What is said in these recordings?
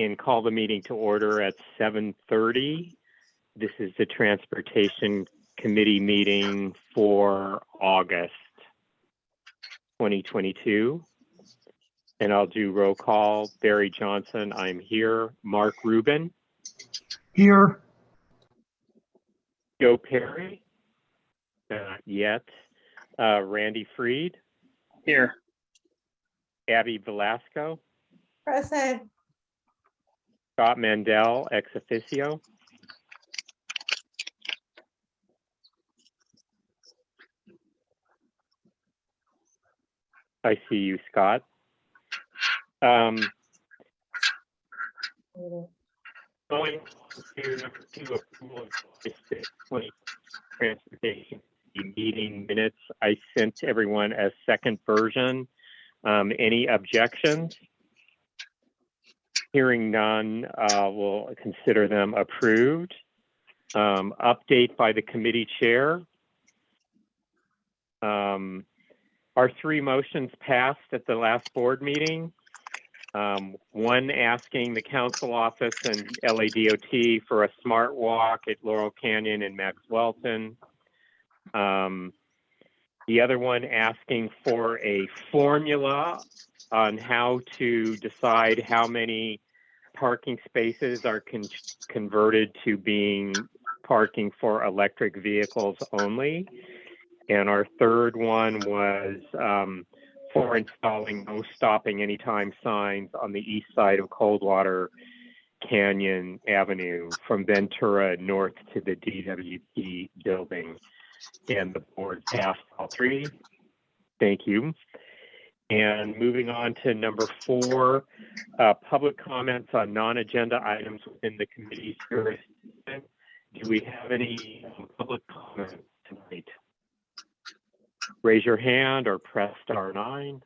and call the meeting to order at 7:30. This is the Transportation Committee meeting for August 2022. And I'll do roll call. Barry Johnson, I'm here. Mark Rubin. Here. Joe Perry. Not yet. Randy Freed. Here. Abby Velasco. Present. Scott Mandel, ex officio. I see you, Scott. Going to number 2, approval of August 20 transportation meeting minutes. I sent everyone a second version. Any objections? Hearing none, we'll consider them approved. Update by the committee chair. Our 3 motions passed at the last board meeting. One asking the council office and LADOT for a smart walk at Laurel Canyon and Maxwellton. The other one asking for a formula on how to decide how many parking spaces are converted to being parking for electric vehicles only. And our third one was for installing no stopping anytime signs on the east side of Coldwater Canyon Avenue from Ventura north to the DWP building. And the board passed all 3. Thank you. And moving on to number 4, public comments on non-agenda items within the committee's jurisdiction. Do we have any public comments tonight? Raise your hand or press *9.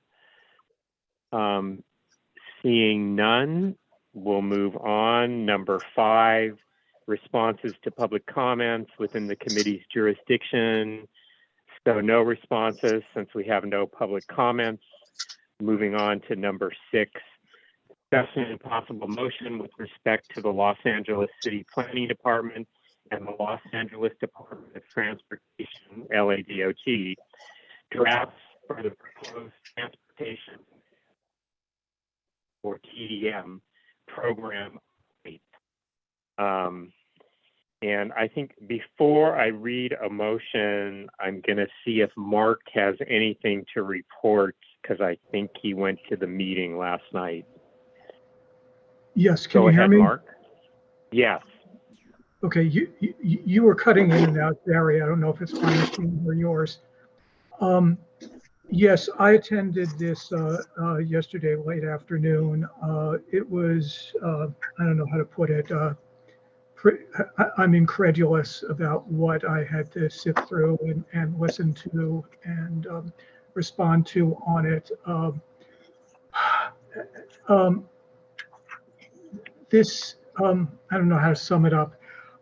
Seeing none, we'll move on. Number 5, responses to public comments within the committee's jurisdiction. So no responses since we have no public comments. Moving on to number 6, discussion and possible motion with respect to the Los Angeles City Planning Department and the Los Angeles Department of Transportation, LADOT, drafts for the proposed transportation or TDM program. And I think before I read a motion, I'm going to see if Mark has anything to report because I think he went to the meeting last night. Yes, can Go you hear ahead, me? Mark. Yes. Okay, you were cutting in and out, Barry. I don't know if it's my machine or yours. Yes, I attended this yesterday late afternoon. It was, I don't know how to put it, I'm incredulous about what I had to sift through and listen to and respond to on it. I don't know how to sum it up.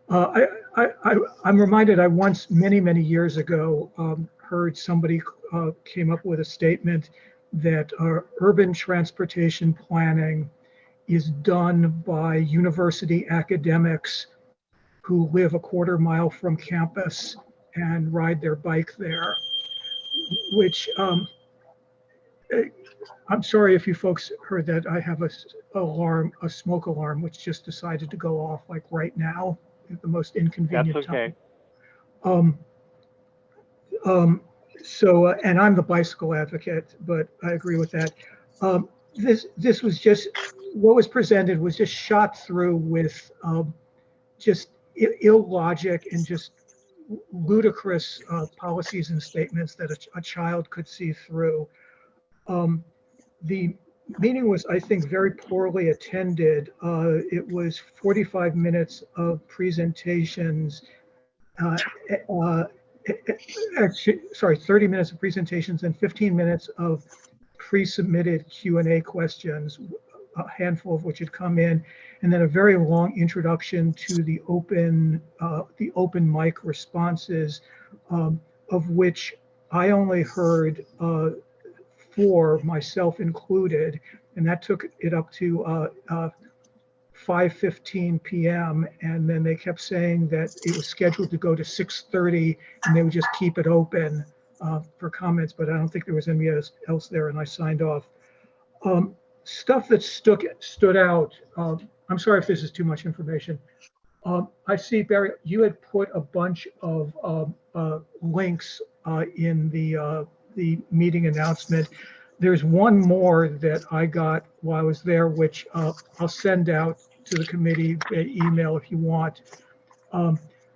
I'm reminded I once, many years ago, heard somebody came up with a statement that urban transportation planning is done by university academics who live a quarter mile from campus and ride their bike there, which I'm sorry if you folks heard that. I have a smoke alarm, which just decided to go off like right now at the most inconvenient That's okay. time. And I'm the bicycle advocate, but I agree with that. This was just, what was presented was just shot through with just illogic and just ludicrous policies and statements that a child could see through. The meeting was, I think, very poorly attended. It was 45 minutes of presentations. Sorry, 30 minutes of presentations and 15 minutes of pre-submitted Q&A questions, a handful of which had come in, and then a very long introduction to the open mic responses, of which I only heard 4, myself included, and that took it up to 5:15 p.m. and then they kept saying that it was scheduled to go to 6:30 and they would just keep it open for comments, but I don't think there was anybody else there, and I signed off. Stuff that stood out. I'm sorry if this is too much information. I see, Barry, you had put a bunch of links in the meeting announcement. There's one more that I got while I was there, which I'll send out to the committee by email if you want,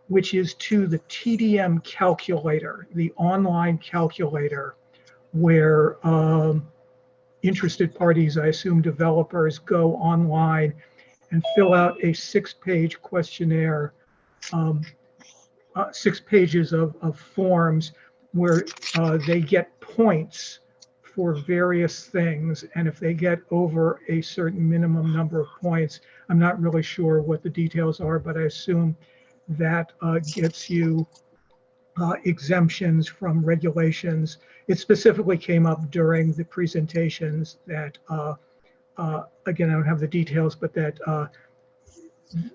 which is to the TDM calculator, the online calculator, where interested parties, I assume developers, go online and fill out a 6-page questionnaire, 6 pages of forms where they get points for various things. And if they get over a certain minimum number of points, I'm not really sure what the details are, but I assume that gets you exemptions from regulations. It specifically came up during the presentations that, again, I don't have the details, but that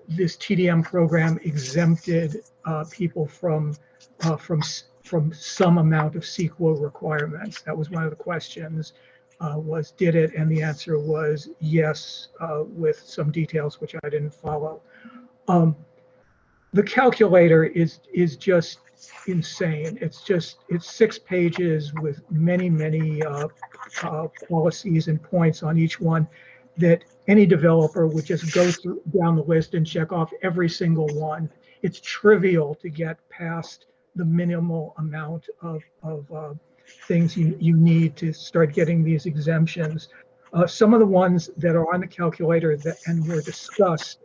this TDM program exempted people from some amount of CEQA requirements. That was one of the questions, was did it? And the answer was yes, with some details which I didn't follow. The calculator is just insane. It's 6 pages with many policies and points on each one that any developer would just go down the list and check off every single one. It's trivial to get past the minimal amount of things you need to start getting these exemptions. Some of the ones that are on the calculator and were discussed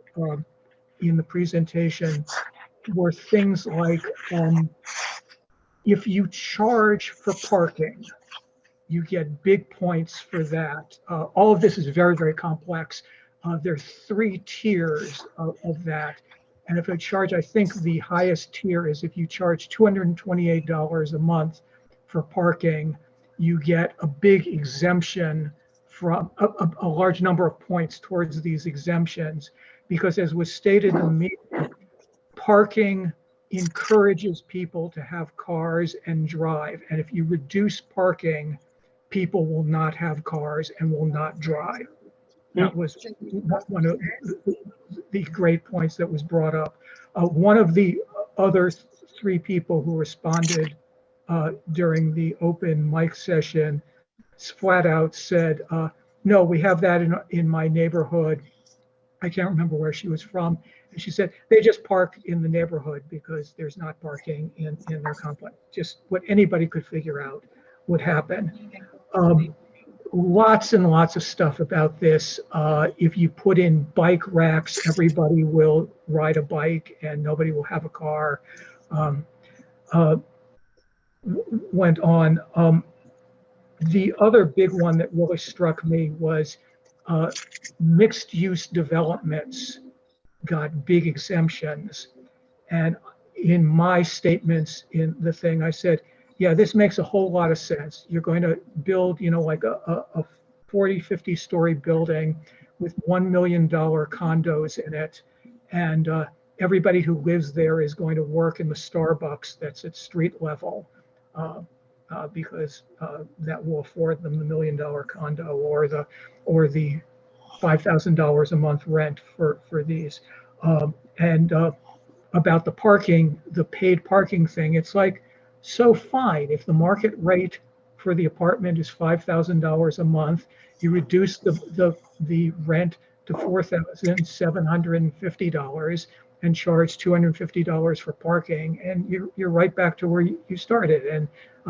in the presentation were things like if you charge for parking, you get big points for that. All of this is very complex. There are 3 tiers of that. And if I charge, I think the highest tier is if you charge $228 a month for parking, you get a big exemption from a large number of points towards these exemptions. Because as was stated in the meeting, parking encourages people to have cars and drive. And if you reduce parking, people will not have cars and will not drive. That was one of the great points that was brought up. One of the other 3 people who responded during the open mic session flat out said, no, we have that in my neighborhood. I can't remember where she was from. And she said, they just park in the neighborhood because there's not parking in their complex. Just what anybody could figure out would happen. Lots and lots of stuff about this. If you put in bike racks, everybody will ride a bike and nobody will have a car. Went on. The other big one that really struck me was mixed use developments got big exemptions. And in my statements in the thing, I said, yeah, this makes a whole lot of sense. You're going to build, like a 40, 50 story building with $1 million condos in it. And everybody who lives there is going to work in the Starbucks that's at street level because that will afford them the $1 million condo or the $5,000 a month rent for these. And about the parking, the paid parking thing, it's like, so fine, if the market rate for the apartment is $5,000 a month, you reduce the rent to $4,750 and charge $250 for parking, and you're right back to where you started. And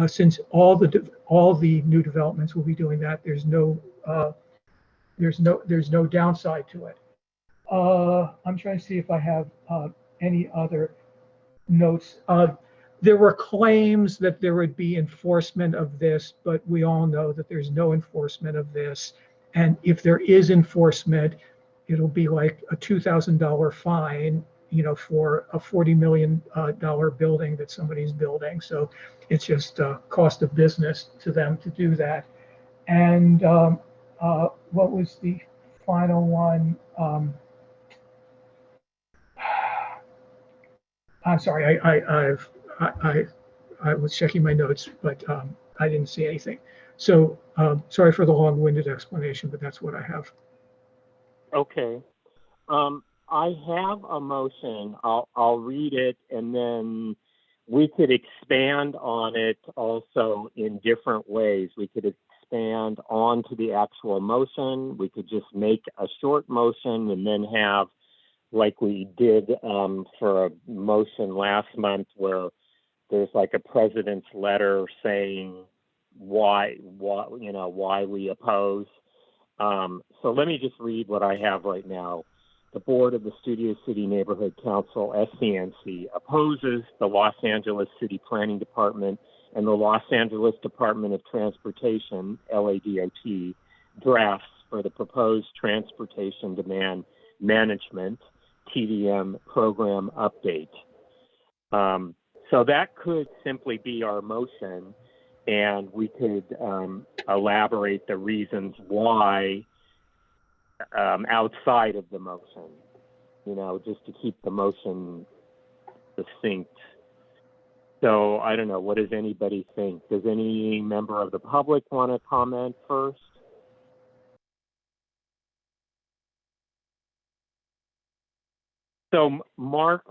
since all the new developments will be doing that, there's no downside to it. I'm trying to see if I have any other notes. There were claims that there would be enforcement of this, but we all know that there's no enforcement of this. And if there is enforcement, it'll be like a $2,000 fine, for a $40 million building that somebody's building. So it's just a cost of business to them to do that. And what was the final one? I'm sorry, I was checking my notes, but I didn't see anything. So sorry for the long-winded explanation, but that's what I have. Okay. I have a motion. I'll read it, and then we could expand on it also in different ways. We could expand onto the actual motion. We could just make a short motion and then have, like we did for a motion last month, where there's like a president's letter saying why we oppose. So let me just read what I have right now. The Board of the Studio City Neighborhood Council, SCNC, opposes the Los Angeles City Planning Department and the Los Angeles Department of Transportation, LADOT, drafts for the proposed Transportation Demand Management, TDM, program update. So that could simply be our motion, and we could elaborate the reasons why outside of the motion, just to keep the motion succinct. So I don't know, what does anybody think? Does any member of the public want to comment first? So Mark,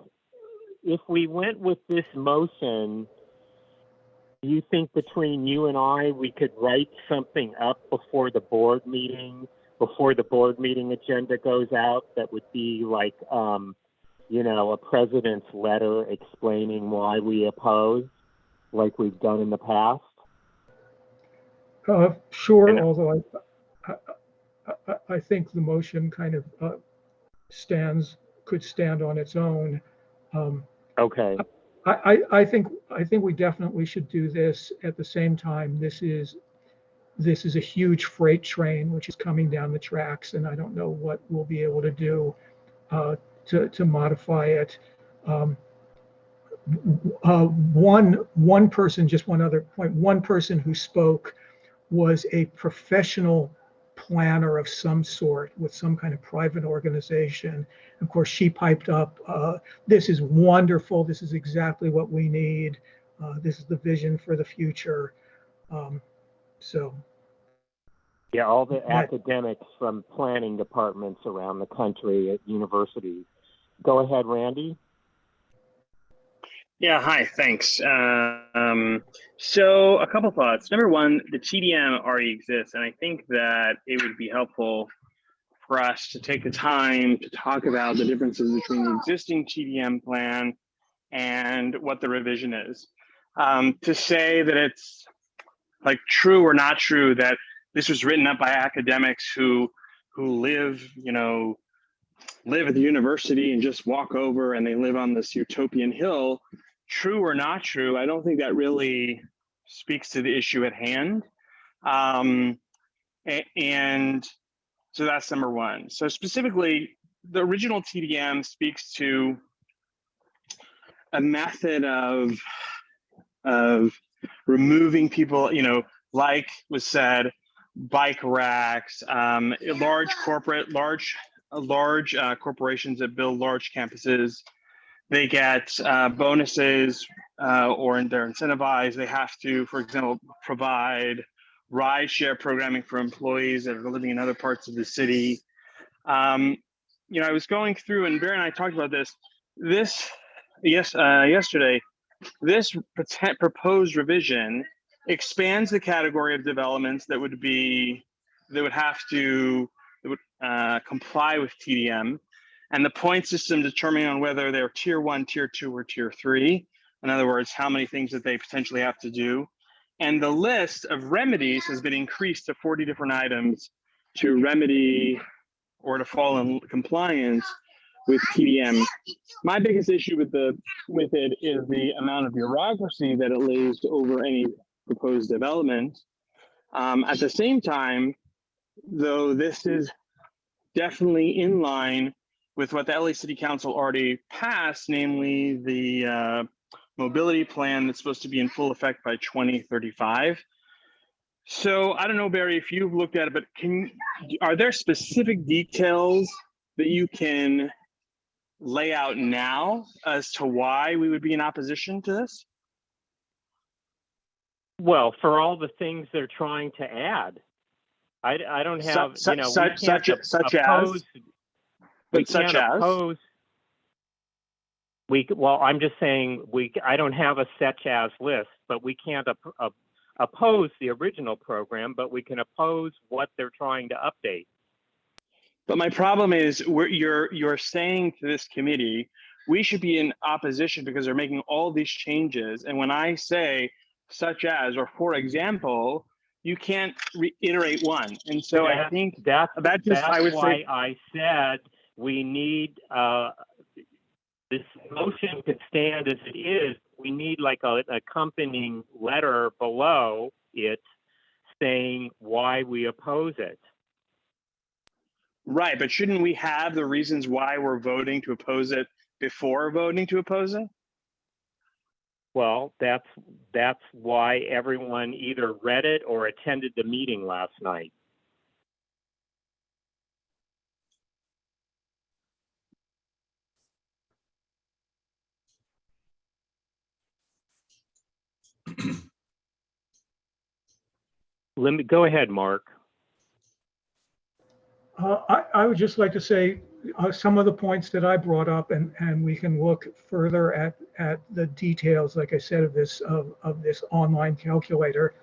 if we went with this motion, do you think between you and I, we could write something up before the board meeting agenda goes out that would be like, a president's letter explaining why we oppose, like we've done in the past? Sure, And, although I think the motion kind of could stand on its own. okay. I think we definitely should do this. At the same time, this is a huge freight train which is coming down the tracks, and I don't know what we'll be able to do to modify it. One person, just one other point, one person who spoke was a professional planner of some sort with some kind of private organization. Of course, she piped up, this is wonderful. This is exactly what we need. This is the vision for the future. So. Yeah, all the academics from planning departments around the country at universities. Go ahead, Randy. Yeah, hi, thanks. So a couple thoughts. Number one, the TDM already exists, and I think that it would be helpful for us to take the time to talk about the differences between the existing TDM plan and what the revision is. To say that it's like true or not true that this was written up by academics who live at the university and just walk over and they live on this utopian hill, true or not true, I don't think that really speaks to the issue at hand. And so that's number one. So specifically, the original TDM speaks to a method of removing people, like was said, bike racks, large corporations that build large campuses. They get bonuses or they're incentivized. They have to, for example, provide rideshare programming for employees that are living in other parts of the city. I was going through, and Barry and I talked about this yesterday. This proposed revision expands the category of developments that would comply with TDM, and the point system determining on whether they're tier 1, tier 2, or tier 3. In other words, how many things that they potentially have to do. And the list of remedies has been increased to 40 different items to remedy or to fall in compliance with TDM. My biggest issue with it is the amount of bureaucracy that it lays over any proposed development. At the same time, though, this is definitely in line with what the LA City Council already passed, namely the mobility plan that's supposed to be in full effect by 2035. So I don't know, Barry, if you've looked at it, but are there specific details that you can lay out now as to why we would be in opposition to this? Well, for all the things they're trying to add. I don't have, we can't oppose. We can't oppose. Well, I'm just saying I don't have a such as list, but we can't oppose the original program, but we can oppose what they're trying to update. But my problem is you're saying to this committee, we should be in opposition because they're making all these changes. And when I say such as, or for example, you can't reiterate one. And so I think that's why I said we need, this motion could stand as it is. We need like an accompanying letter below it saying why we oppose it. Right, but shouldn't we have the reasons why we're voting to oppose it before voting to oppose it? Well, that's why everyone either read it or attended the meeting last night. Go ahead, Mark. I would just like to say some of the points that I brought up, and we can look further at the details, like I said, of this online calculator.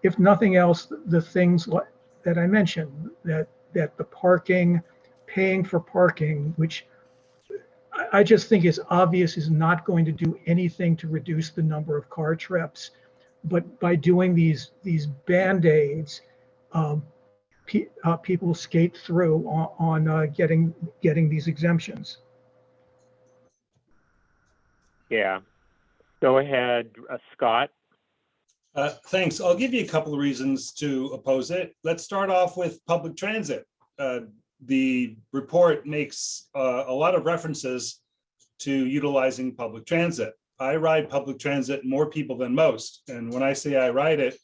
If nothing else, the things that I mentioned, that the parking, paying for parking, which I just think is obvious, is not going to do anything to reduce the number of car trips. But by doing these band-aids, people skate through on getting these exemptions. Yeah. Go ahead, Scott. Thanks. I'll give you a couple of reasons to oppose it. Let's start off with public transit. The report makes a lot of references to utilizing public transit. I ride public transit more people than most. And when I say I ride it,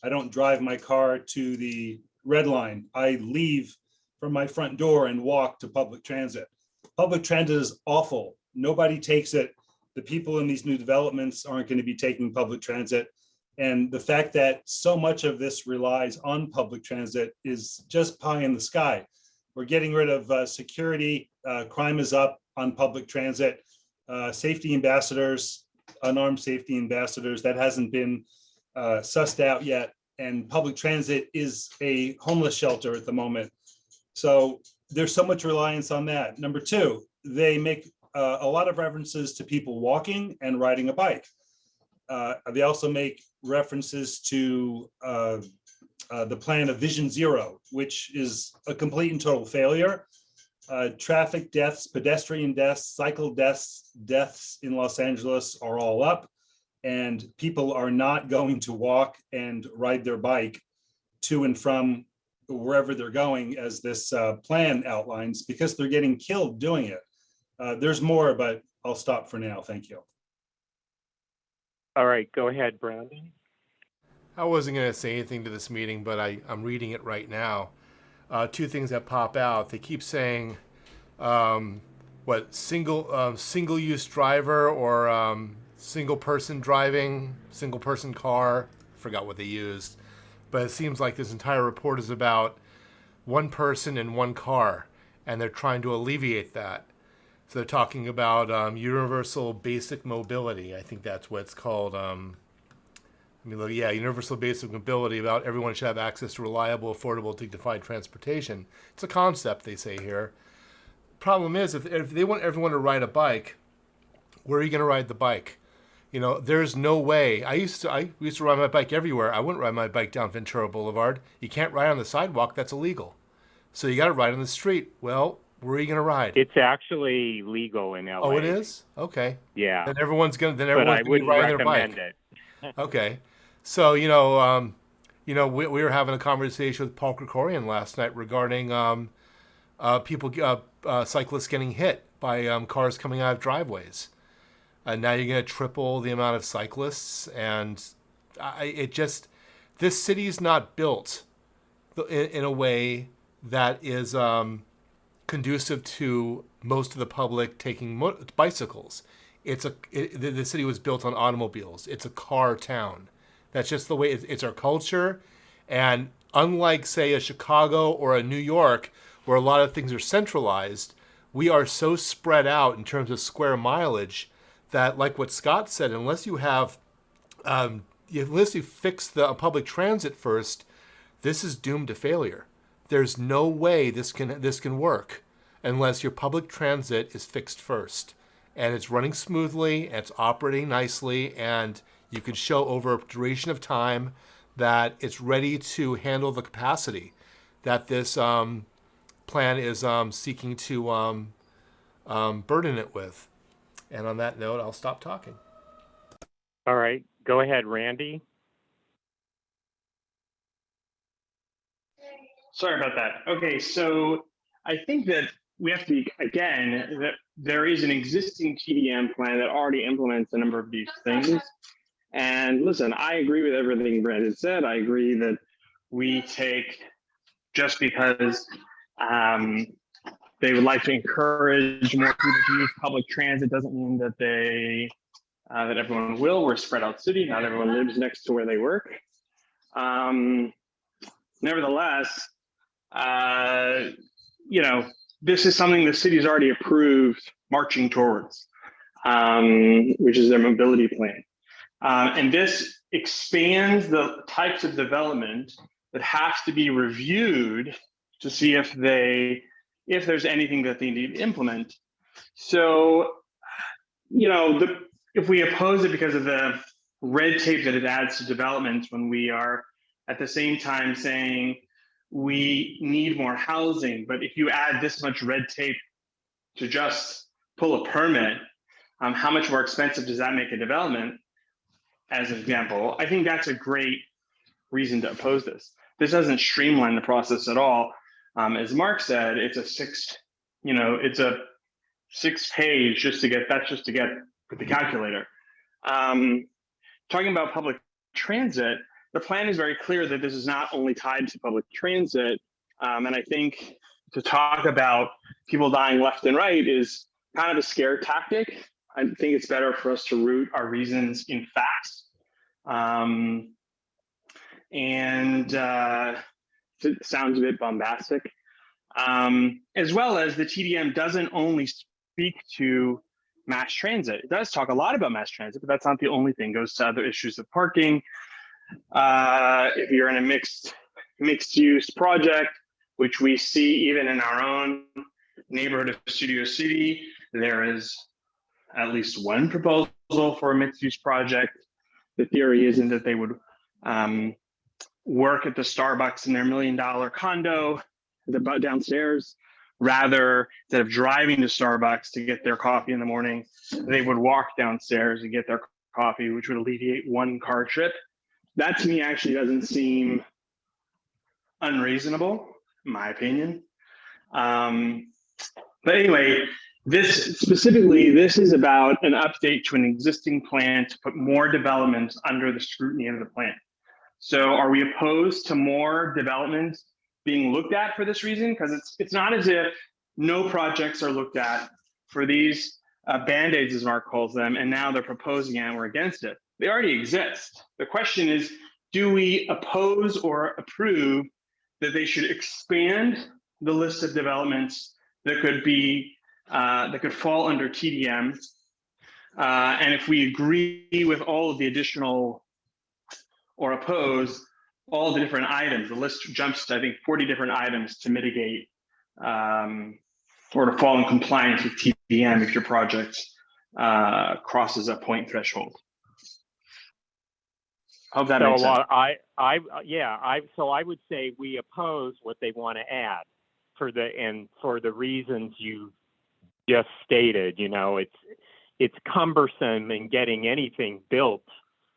I don't drive my car to the red line. I leave from my front door and walk to public transit. Public transit is awful. Nobody takes it. The people in these new developments aren't going to be taking public transit. And the fact that so much of this relies on public transit is just pie in the sky. We're getting rid of security. Crime is up on public transit. Safety ambassadors, unarmed safety ambassadors, that hasn't been sussed out yet. And public transit is a homeless shelter at the moment. So there's so much reliance on that. Number two, they make a lot of references to people walking and riding a bike. They also make references to the plan of Vision Zero, which is a complete and total failure. Traffic deaths, pedestrian deaths, cycle deaths in Los Angeles are all up, and people are not going to walk and ride their bike to and from wherever they're going, as this plan outlines, because they're getting killed doing it. There's more, but I'll stop for now. Thank you. All right, go ahead, Brandon. I wasn't going to say anything to this meeting, but I'm reading it right now. Two things that pop out. They keep saying, single-use driver or single-person driving, single-person car. I forgot what they used. But it seems like this entire report is about one person in one car, and they're trying to alleviate that. So they're talking about universal basic mobility. I think that's what it's called. Universal basic mobility, about everyone should have access to reliable, affordable, dignified transportation. It's a concept, they say here. Problem is, if they want everyone to ride a bike, where are you going to ride the bike? There's no way. I used to ride my bike everywhere. I wouldn't ride my bike down Ventura Boulevard. You can't ride on the sidewalk. That's illegal. So you got to ride on the street. Well, where are you going to ride? It's actually legal in LA. Oh, it is? Okay. Yeah. Then everyone's going to be riding their bike. It. Okay. So, we were having a conversation with Paul Krikorian last night regarding cyclists getting hit by cars coming out of driveways. Now you're going to triple the amount of cyclists, and this city's not built in a way that is conducive to most of the public taking bicycles. The city was built on automobiles. It's a car town. That's just the way it's our culture. And unlike, say, a Chicago or a New York, where a lot of things are centralized, we are so spread out in terms of square mileage that, like what Scott said, unless you fix the public transit first, this is doomed to failure. There's no way this can work unless your public transit is fixed first, and it's running smoothly, and it's operating nicely, and you can show over a duration of time that it's ready to handle the capacity that this plan is seeking to burden it with. And on that note, I'll stop talking. All right, go ahead, Randy. Sorry about that. Okay, so I think that we have to be, again, that there is an existing TDM plan that already implements a number of these things. And listen, I agree with everything Brandon said. I agree that we take, just because they would like to encourage more people to use public transit doesn't mean that that everyone will. We're a spread out city. Not everyone lives next to where they work. Nevertheless, this is something the city's already approved marching towards, which is their mobility plan. And this expands the types of development that have to be reviewed to see if there's anything that they need to implement. So, if we oppose it because of the red tape that it adds to development, when we are at the same time saying we need more housing, but if you add this much red tape to just pull a permit, how much more expensive does that make a development? As an example, I think that's a great reason to oppose this. This doesn't streamline the process at all. As Mark said, it's a six page just to get with the calculator. Talking about public transit, the plan is very clear that this is not only tied to public transit. And I think to talk about people dying left and right is kind of a scare tactic. I think it's better for us to root our reasons in facts. It sounds a bit bombastic. As well as the TDM doesn't only speak to mass transit. It does talk a lot about mass transit, but that's not the only thing. It goes to other issues of parking. If you're in a mixed use project, which we see even in our own neighborhood of Studio City, there is at least one proposal for a mixed use project. The theory isn't that they would work at the Starbucks in their $1 million condo downstairs. Rather, instead of driving to Starbucks to get their coffee in the morning, they would walk downstairs and get their coffee, which would alleviate one car trip. That to me actually doesn't seem unreasonable, in my opinion. But anyway, this is about an update to an existing plan to put more development under the scrutiny of the plan. So are we opposed to more development being looked at for this reason? Because it's not as if no projects are looked at for these band-aids, as Mark calls them, and now they're proposing it and we're against it. They already exist. The question is, do we oppose or approve that they should expand the list of developments that could fall under TDM? And if we agree with all of the additional or oppose all the different items, the list jumps to, I think, 40 different items to mitigate or to fall in compliance with TDM if your project crosses a point threshold. Hope that makes sense. So I would say we oppose what they want to add for the reasons you just stated. It's cumbersome in getting anything built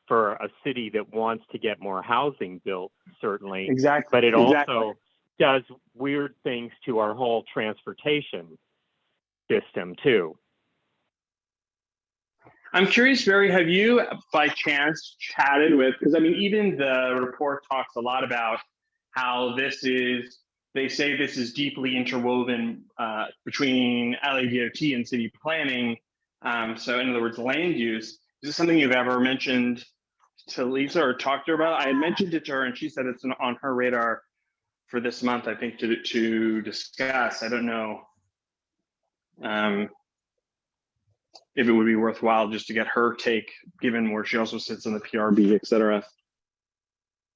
for a city that wants to get more housing built, certainly. Exactly. But it also does weird things to our whole transportation system too. I'm curious, Barry, have you by chance chatted with, because I mean, even the report talks a lot about how this is they say this is deeply interwoven between LADOT and city planning. So in other words, land use. Is this something you've ever mentioned to Lisa or talked to her about? I had mentioned it to her and she said it's on her radar for this month, I think, to discuss. I don't know if it would be worthwhile just to get her take, given where she also sits in the PRB, et cetera.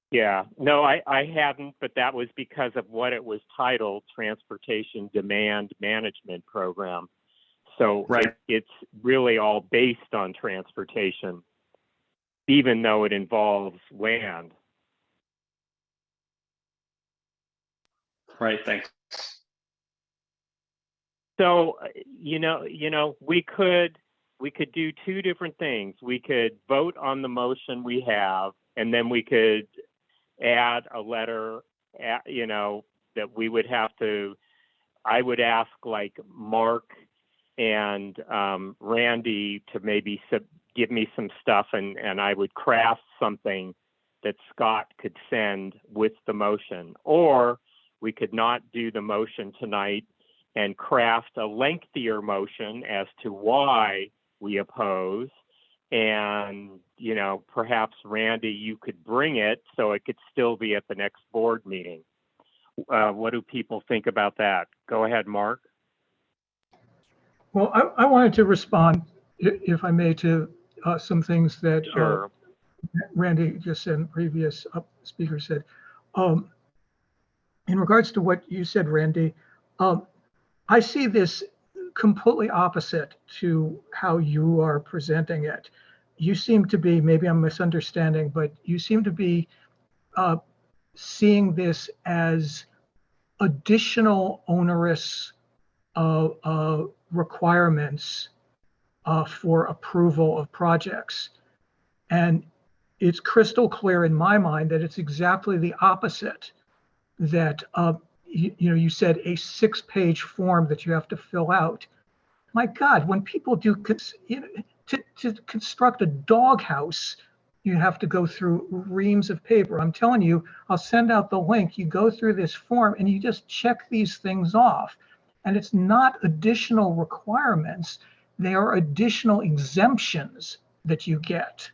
Yeah, no, I hadn't, but that was because of what it was titled, Transportation Demand Management Program. So Right. it's really all based on transportation, even though it involves land. Right, thanks. So, we could do two different things. We could vote on the motion we have, and then we could add a letter, that we would have to, I would ask like Mark and Randy to maybe give me some stuff, and I would craft something that Scott could send with the motion. Or we could not do the motion tonight and craft a lengthier motion as to why we oppose. And, perhaps Randy, you could bring it so it could still be at the next board meeting. What do people think about that? Go ahead, Mark. Well, I wanted to respond, if I may, to some things that Sure. Randy just said and previous speaker said. In regards to what you said, Randy, I see this completely opposite to how you are presenting it. You seem to be, maybe I'm misunderstanding, but you seem to be seeing this as additional onerous requirements for approval of projects. And it's crystal clear in my mind that it's exactly the opposite, that you said a 6-page form that you have to fill out. My God, when people do, to construct a doghouse, you have to go through reams of paper. I'm telling you, I'll send out the link. You go through this form and you just check these things off. And it's not additional requirements. They are additional exemptions that you get.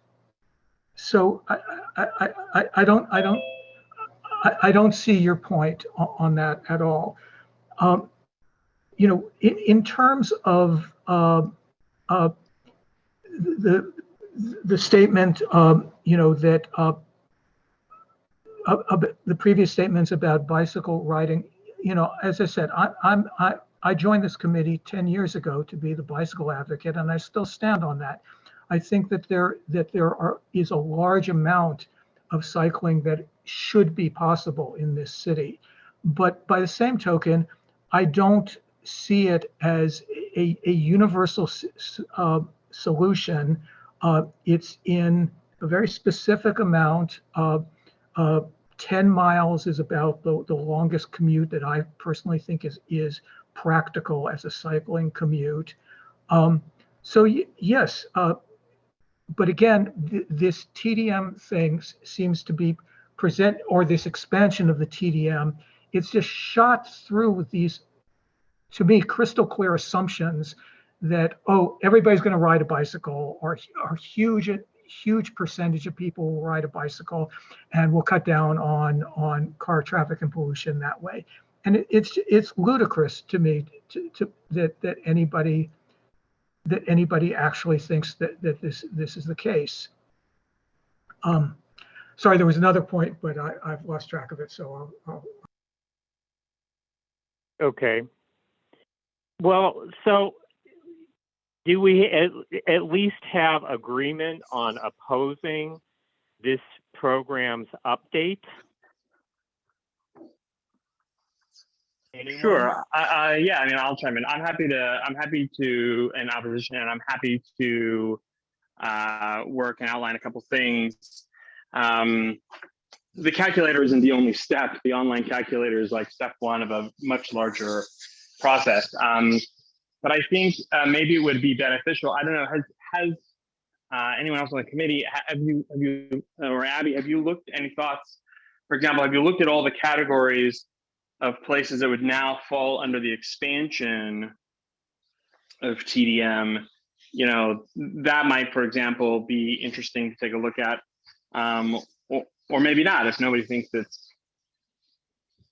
So I don't see your point on that at all. In terms of the statement, that the previous statements about bicycle riding, as I said, I joined this committee 10 years ago to be the bicycle advocate, and I still stand on that. I think that there is a large amount of cycling that should be possible in this city. But by the same token, I don't see it as a universal solution. It's in a very specific amount. 10 miles is about the longest commute that I personally think is practical as a cycling commute. So yes, but again, this TDM thing seems to be or this expansion of the TDM, it's just shot through with these, to me, crystal clear assumptions that, everybody's going to ride a bicycle, or huge percentage of people will ride a bicycle, and we'll cut down on car traffic and pollution that way. And it's ludicrous to me that anybody actually thinks that this is the case. Sorry, there was another point, but I've lost track of it. So I'll... Okay. Well, so do we at least have agreement on opposing this program's update? Anyone? Sure. Yeah. I mean, I'll chime in. I'm happy to in opposition, and I'm happy to work and outline a couple things. The calculator isn't the only step. The online calculator is like step one of a much larger process. But I think maybe it would be beneficial. I don't know. Has anyone else on the committee, have you or Abby, have you looked, any thoughts? For example, have you looked at all the categories of places that would now fall under the expansion of TDM, you know, that might, for example, be interesting to take a look at, or maybe not if nobody thinks it's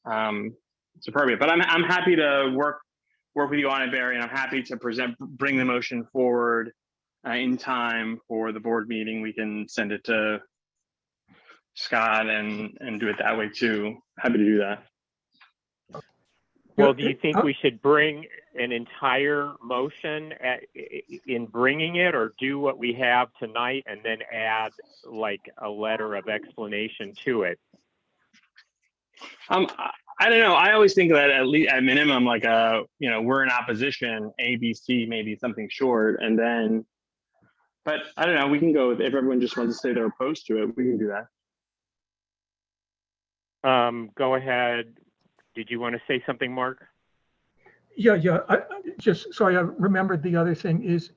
appropriate. But I'm happy to work with you on it, Barry, and I'm happy to bring the motion forward in time for the board meeting. We can send it to Scott and do it that way too. Happy to do that. Well, do you think we should bring an entire motion in bringing it, or do what we have tonight and then add like a letter of explanation to it? I don't know. I always think that at least at minimum, like you know, we're in opposition, A, B, C, maybe something short, and then. But I don't know. We can go if everyone just wants to say they're opposed to it. We can do that. Go ahead. Did you want to say something, Mark? Yeah. I just sorry, I remembered the other thing is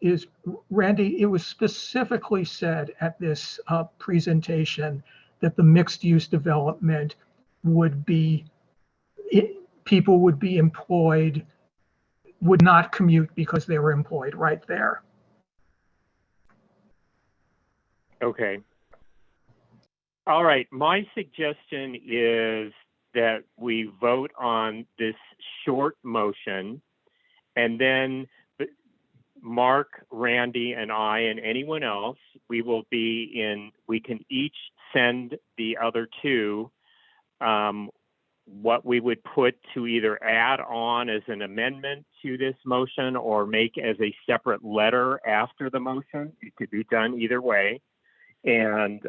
Randy, it was specifically said at this presentation that the mixed use development would be, people would be employed, would not commute because they were employed right there. Okay. All right. My suggestion is that we vote on this short motion, and then Mark, Randy, and I, and anyone else, we can each send the other two what we would put to either add on as an amendment to this motion or make as a separate letter after the motion. It could be done either way. And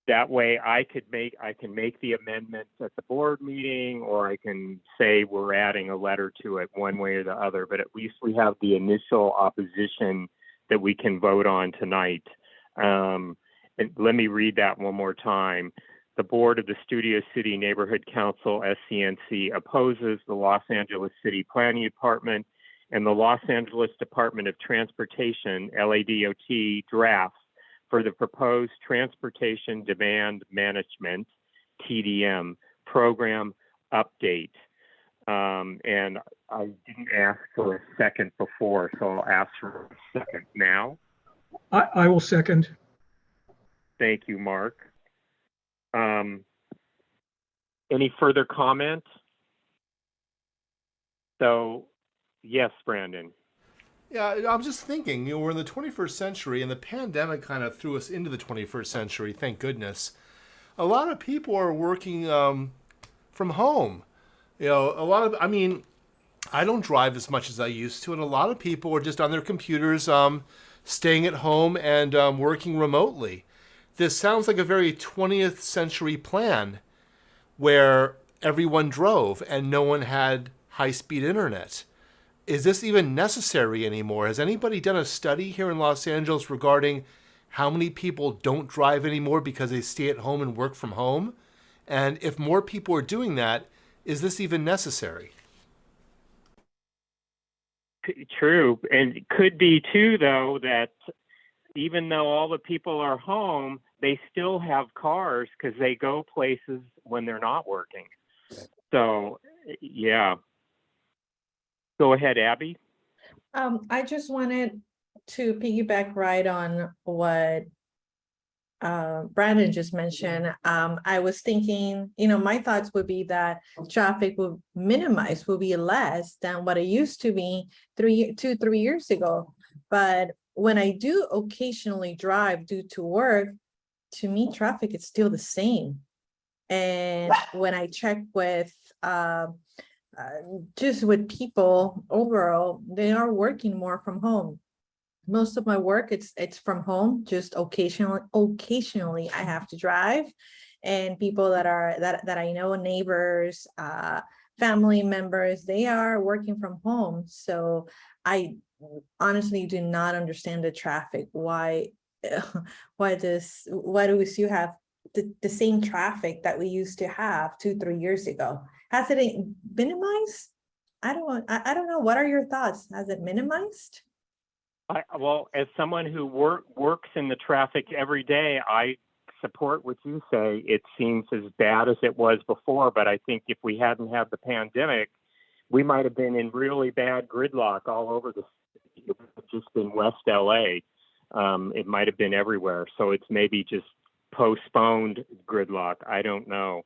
that way I can make the amendments at the board meeting, or I can say we're adding a letter to it one way or the other, but at least we have the initial opposition that we can vote on tonight. And let me read that one more time. The board of the Studio City Neighborhood Council, SCNC, opposes the Los Angeles City Planning Department and the Los Angeles Department of Transportation, LADOT, drafts for the proposed Transportation Demand Management, TDM, program update. And I didn't ask for a second before, so I'll ask for a second now. I will second. Thank you, Mark. Any further comment? So, yes, Brandon. Yeah, I'm just thinking, we're in the 21st century, and the pandemic kind of threw us into the 21st century, thank goodness. A lot of people are working from home. I don't drive as much as I used to, and a lot of people are just on their computers, staying at home and working remotely. This sounds like a very 20th century plan where everyone drove and no one had high-speed internet. Is this even necessary anymore? Has anybody done a study here in Los Angeles regarding how many people don't drive anymore because they stay at home and work from home? And if more people are doing that, is this even necessary? True. And it could be too, though, that even though all the people are home, they still have cars because they go places when they're not working. So, yeah. Go ahead, Abby. I just wanted to piggyback right on what Brandon just mentioned. I was thinking, my thoughts would be that traffic will be less than what it used to be 3 years ago. But when I do occasionally drive due to work, to me, traffic is still the same. And when I check with just with people overall, they are working more from home. Most of my work, it's from home. Just occasionally I have to drive, and people that I know, neighbors, family members, they are working from home. So I honestly do not understand the traffic. Why do we still have the same traffic that we used to have 2-3 years ago? Has it minimized? I don't know. What are your thoughts? Has it minimized? Well, as someone who works in the traffic every day, I support what you say. It seems as bad as it was before, but I think if we hadn't had the pandemic, we might have been in really bad gridlock all over the city. It would have just been West LA. It might have been everywhere. So it's maybe just postponed gridlock. I don't know.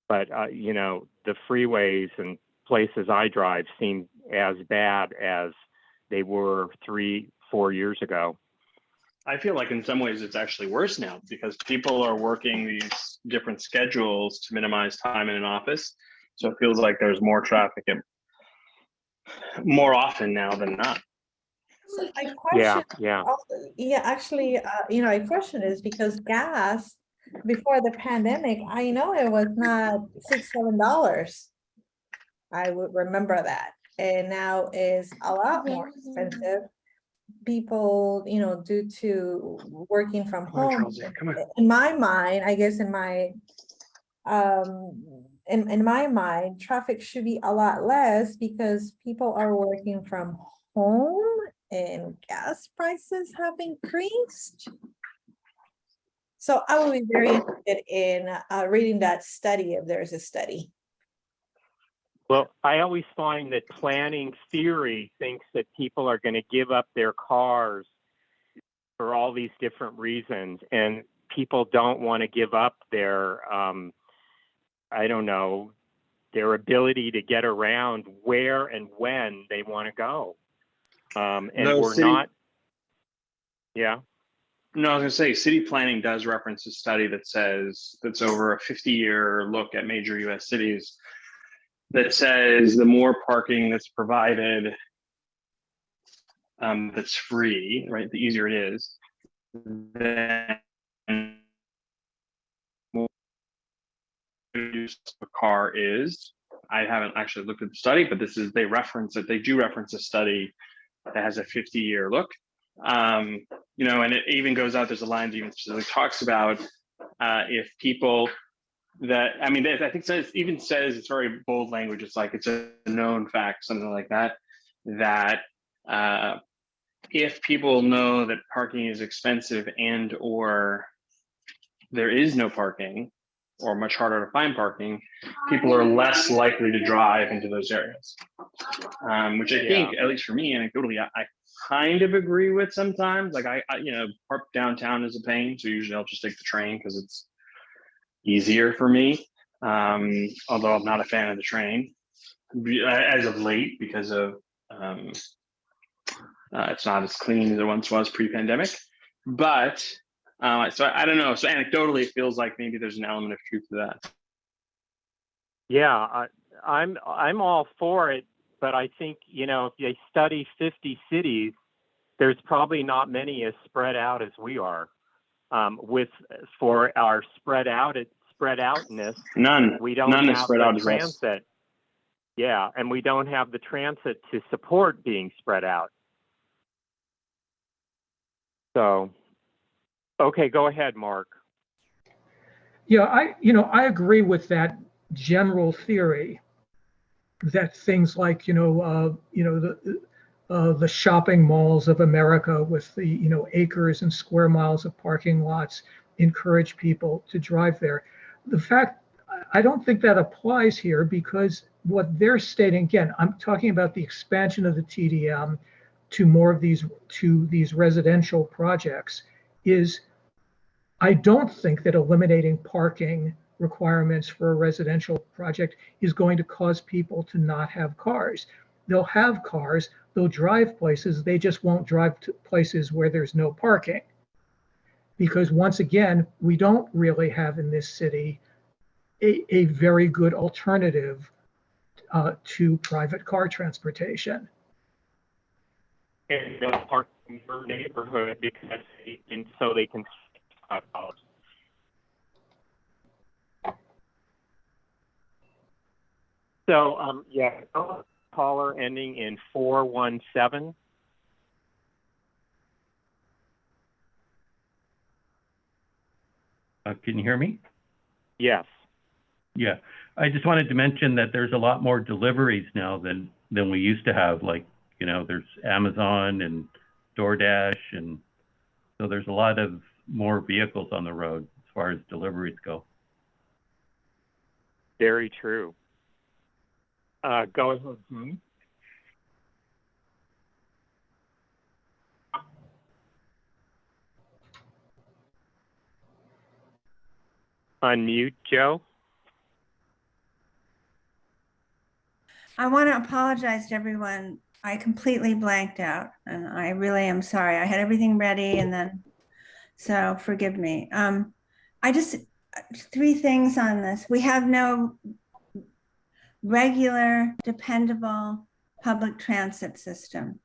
But, you know, the freeways and places I drive seem as bad as they were 3-4 years ago. I feel like in some ways it's actually worse now because people are working these different schedules to minimize time in an office. So it feels like there's more traffic more often now than not. So my question, Yeah. actually, my question is because gas before the pandemic, I know it was not $6-7. I would remember that, and now is a lot more expensive. People, due to working from home, in my mind, I guess in my in my mind, traffic should be a lot less because people are working from home and gas prices have increased. So I would be very interested in reading that study if there's a study. Well, I always find that planning theory thinks that people are going to give up their cars for all these different reasons, and people don't want to give up their, I don't know, their ability to get around where and when they want to go. And No, we're not, yeah. No, I was going to say city planning does reference a study that says that's over a 50-year look at major US cities that says the more parking that's provided that's free, right, the easier it is, then more use a car is. I haven't actually looked at the study, but they reference it. They do reference a study that has a 50-year look. And it even goes out, there's a line that even specifically talks about if people that, I think even says, it's very bold language. It's like, it's a known fact, something like that, that if people know that parking is expensive and or there is no parking or much harder to find parking, people are less likely to drive into those areas. Which I think, at least for me, anecdotally, I kind of agree with sometimes. Like I park downtown is a pain, so usually I'll just take the train because it's easier for me. Although I'm not a fan of the train as of late because of it's not as clean as it once was pre-pandemic. But so I don't know. So anecdotally, it feels like maybe there's an element of truth to that. Yeah, I'm all for it, but I think, if they study 50 cities, there's probably not many as spread out as we are. For our spread outness, we don't none have is spread the out as us. transit. Yeah, and we don't have the transit to support being spread out. So, okay, go ahead, Mark. Yeah, I agree with that general theory that things like, the shopping malls of America with the, acres and square miles of parking lots encourage people to drive there. The fact, I don't think that applies here because what they're stating, again, I'm talking about the expansion of the TDM to more of these residential projects, is I don't think that eliminating parking requirements for a residential project is going to cause people to not have cars. They'll have cars, they'll drive places, they just won't drive to places where there's no parking. Because once again, we don't really have in this city a very good alternative to private car transportation. And they'll park in your neighborhood because so they can $5. So, caller ending in 417. Can you hear me? Yes. Yeah, I just wanted to mention that there's a lot more deliveries now than we used to have. Like, there's Amazon and DoorDash, and so there's a lot of more vehicles on the road. far as deliveries go. Very true. Go ahead, Gene. Unmute, Joe. I want to apologize to everyone. I completely blanked out and I really am sorry. I had everything ready and then, so forgive me. I just, 3 things on this. We have no regular, dependable public transit system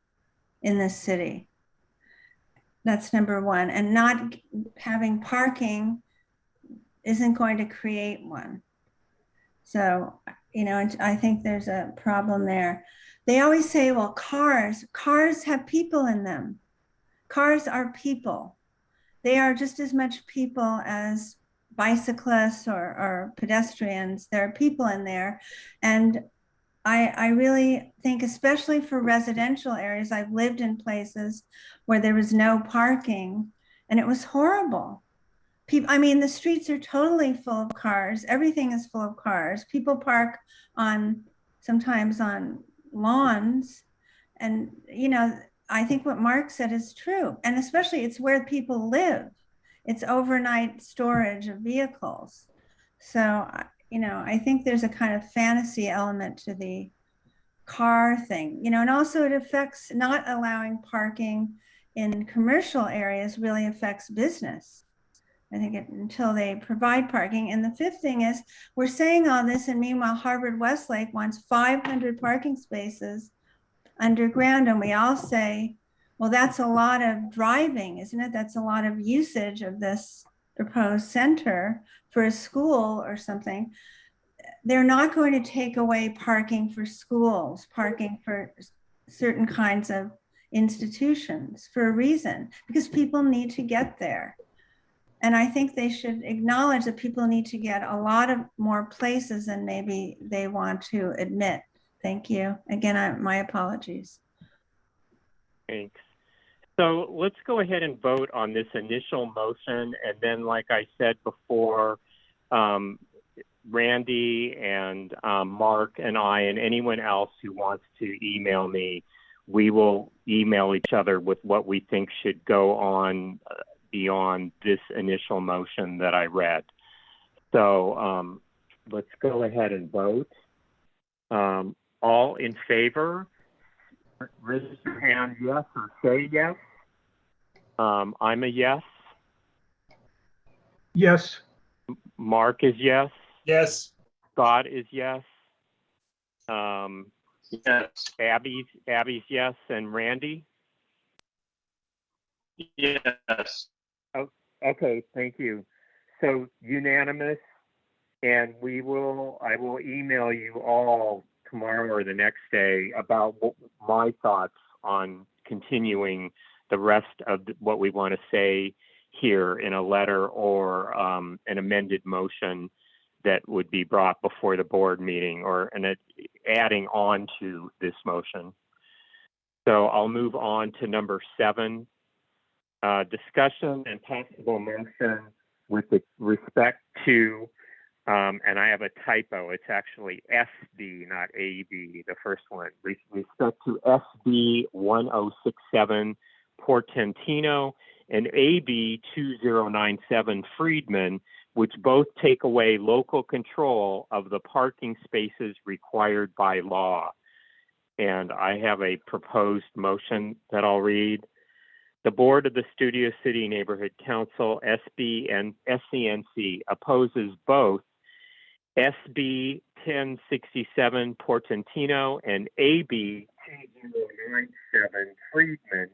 in this city. That's number 1. And not having parking isn't going to create one. So, you know, and I think there's a problem there. They always say, well, cars have people in them. Cars are people. They are just as much people as bicyclists or pedestrians. There are people in there. And I really think, especially for residential areas, I've lived in places where there was no parking and it was horrible. People, I mean, the streets are totally full of cars. Everything is full of cars. People park sometimes on lawns. And, you know, I think what Mark said is true. And especially it's where people live. It's overnight storage of vehicles. So, you know, I think there's a kind of fantasy element to the car thing, you know, and also it affects not allowing parking in commercial areas really affects business. I think until they provide parking. And the 5th thing is we're saying all this, and meanwhile, Harvard Westlake wants 500 parking spaces underground. And we all say, well, that's a lot of driving, isn't it? That's a lot of usage of this proposed center for a school or something. They're not going to take away parking for schools, parking for certain kinds of institutions for a reason, because people need to get there. And I think they should acknowledge that people need to get a lot of more places than maybe they want to admit. Thank you. Again, my apologies. Thanks. So let's go ahead and vote on this initial motion. And then, like I said before, Randy and Mark and I and anyone else who wants to email me, we will email each other with what we think should go on beyond this initial motion that I read. So let's go ahead and vote. All in favor, raise your hand yes or say yes. I'm a yes. Yes. Mark is yes. Yes. Scott is yes. Yes. Abby's yes, and Randy? Yes. Oh, okay, thank you. So unanimous, and I will email you all tomorrow or the next day about my thoughts on continuing the rest of what we want to say here in a letter or an amended motion that would be brought before the board meeting or adding on to this motion. So I'll move on to number 7, discussion and possible motion with respect to, and I have a typo, it's actually SB, not AB, the first one, respect to SB 1067 Portentino and AB 2097 Friedman, which both take away local control of the parking spaces required by law. And I have a proposed motion that I'll read. The Board of the Studio City Neighborhood Council, SB and SCNC, opposes both SB 1067 Portentino and AB 2097 Friedman,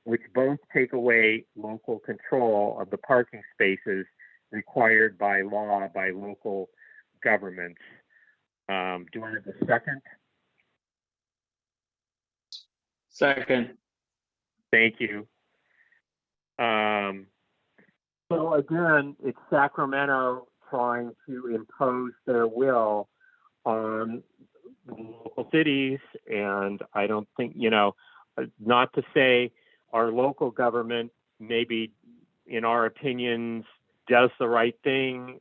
which both take away local control of the parking spaces required by law by local governments. Do I have a second? Second. Thank you. So again, it's Sacramento trying to impose their will on local cities, and I don't think, not to say our local government maybe in our opinions does the right thing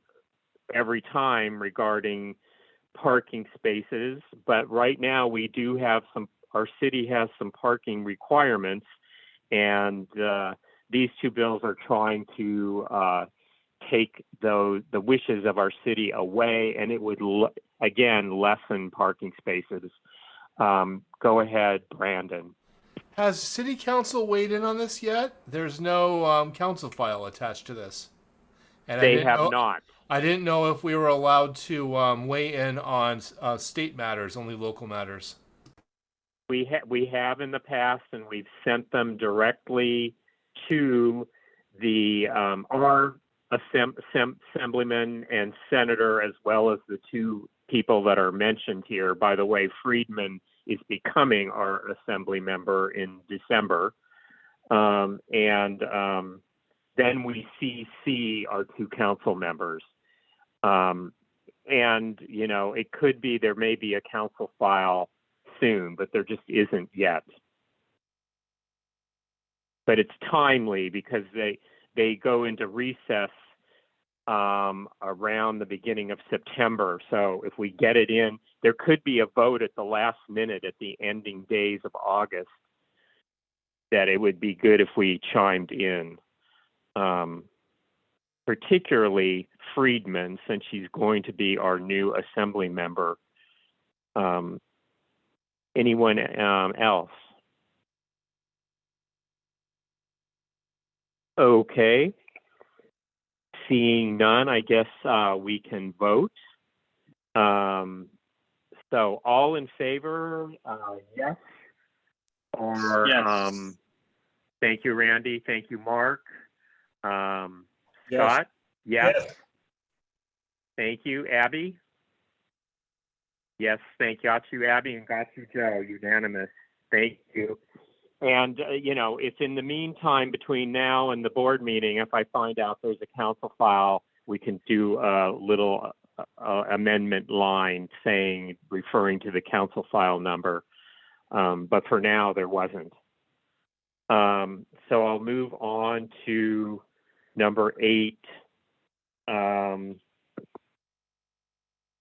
every time regarding parking spaces, but right now we do have our city has some parking requirements, and these two bills are trying to take the wishes of our city away, and it would again lessen parking spaces. Go ahead, Brandon. Has City Council weighed in on this yet? There's no council file attached to this. And They have not. I didn't know if we were allowed to weigh in on state matters, only local matters. We have in the past, and we've sent them directly to the our assemblyman and senator, as well as the two people that are mentioned here. By the way, Friedman is becoming our assembly member in December, and then we CC our two council members. And, you know, it could be there may be a council file soon, but there just isn't yet. But it's timely because they go into recess around the beginning of September. So if we get it in, there could be a vote at the last minute at the ending days of August that it would be good if we chimed in. Particularly Friedman, since she's going to be our new assembly member. Anyone else? Okay. Seeing none, I guess we can vote. So all in favor, yes? Or Yes. thank you, Randy. Thank you, Mark. Yes. Scott? Yes. Yes. Thank you, Abby. Yes, thank you, Abby, and got you, Joe. Unanimous. Thank you. And, you know, if in the meantime, between now and the board meeting, if I find out there's a council file, we can do a little amendment line referring to the council file number. But for now, there wasn't. So I'll move on to number 8.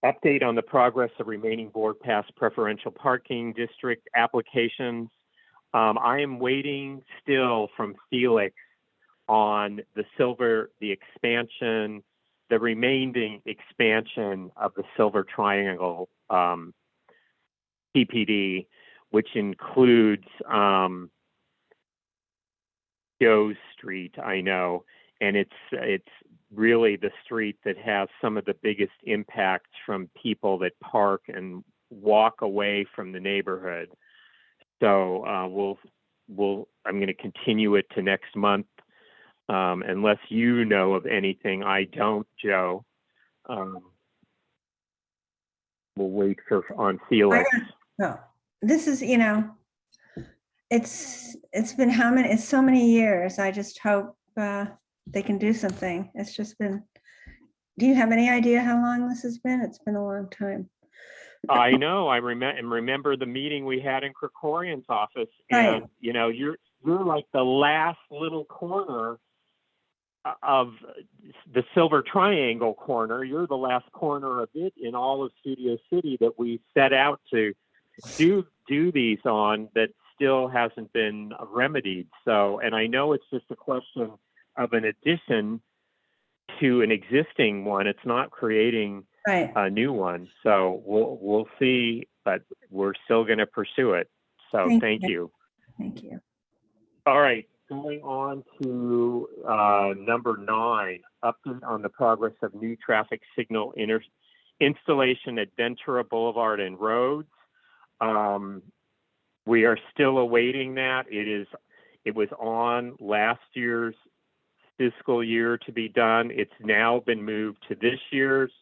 Update on the progress of remaining board pass preferential parking district applications. I am waiting still from Felix on the expansion, the remaining expansion of the Silver Triangle PPD, which includes Joe Street, I know, and it's really the street that has some of the biggest impacts from people that park and walk away from the neighborhood. So I'm going to continue it to next month, unless you know of anything. I don't, Joe. We'll wait on Felix. No, this is, you know, it's been it's so many years. I just hope they can do something. It's just been, do you have any idea how long this has been? It's been a long time. I know. I remember the meeting we had in Krikorian's office, Right. and you know, you're like the last little corner of the Silver Triangle corner. You're the last corner of it in all of Studio City that we set out to do these on that still hasn't been remedied. So, and I know it's just a question of an addition to an existing one. It's not creating Right. a new one. So we'll see, but we're still going to pursue it. So thank you. Thank you. All right, going on to number 9, update on the progress of new traffic signal installation at Ventura Boulevard and Roads. We are still awaiting that. It was on last year's fiscal year to be done. It's now been moved to this year's.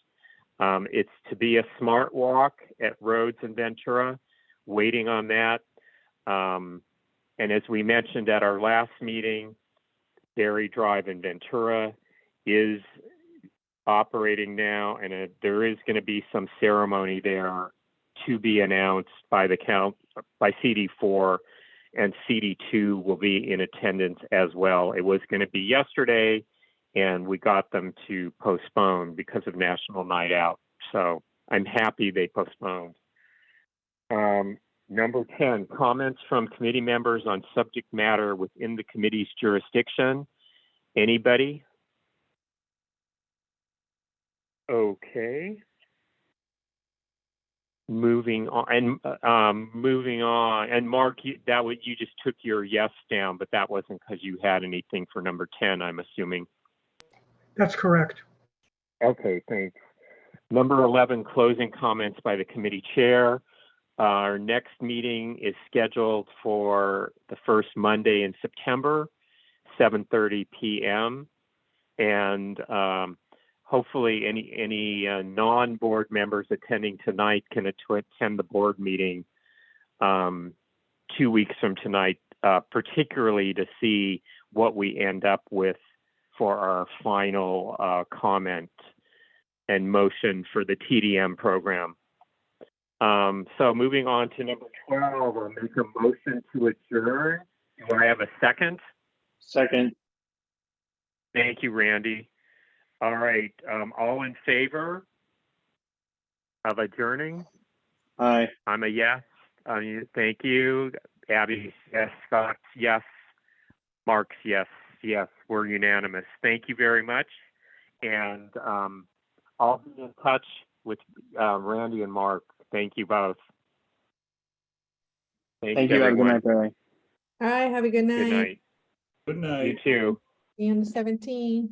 It's to be a smart walk at Rhodes and Ventura, waiting on that. And as we mentioned at our last meeting, Berry Drive in Ventura is operating now, and there is going to be some ceremony there to be announced by CD4, and CD2 will be in attendance as well. It was going to be yesterday, and we got them to postpone because of National Night Out. So I'm happy they postponed. Number 10, comments from committee members on subject matter within the committee's jurisdiction. Anybody? Okay. Moving on, and Mark, you just took your yes down, but that wasn't because you had anything for number 10, I'm assuming. That's correct. Okay, thanks. Number 11, closing comments by the committee chair. Our next meeting is scheduled for the first Monday in September, 7:30 p.m. And hopefully any non-board members attending tonight can attend the board meeting 2 weeks from tonight, particularly to see what we end up with for our final comment and motion for the TDM program. So moving on to number 12, I'll make a motion to adjourn. Do I have a second? Second. Thank you, Randy. All right, all in favor of adjourning? Aye. I'm a yes. Thank you. Abby, yes. Scott, yes. Mark's yes. Yes, we're unanimous. Thank you very much. And I'll be in touch with Randy and Mark. Thank you both. Thank you. Have a good night, Barry. All right, have a good night. Good night. Good night. You too. See you on the 17th.